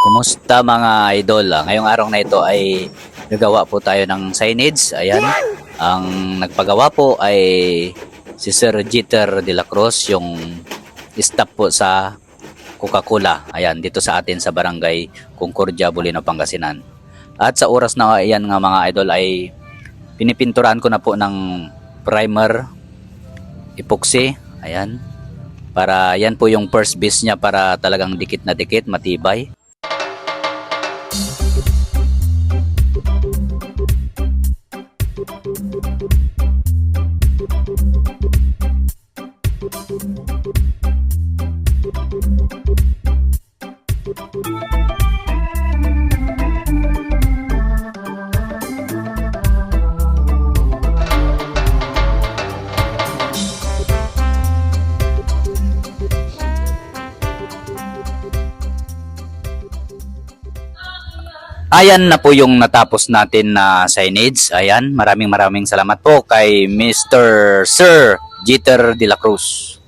Kumusta mga idol? Ngayong araw na ito ay gagawa po tayo ng signage. Ayan. Ang nagpagawa po ay si Sir Jeter de la Cruz, yung staff po sa Coca-Cola. Ayan, dito sa atin sa Barangay Concordia, Bulino, Pangasinan. At sa oras na ayan nga mga idol ay pinipinturahan ko na po ng primer epoxy. Ayan. Para yan po yung first base niya para talagang dikit na dikit, matibay. Ayan na po yung natapos natin na signage. Ayan, maraming salamat po kay Mr. Sir Jeter de la Cruz.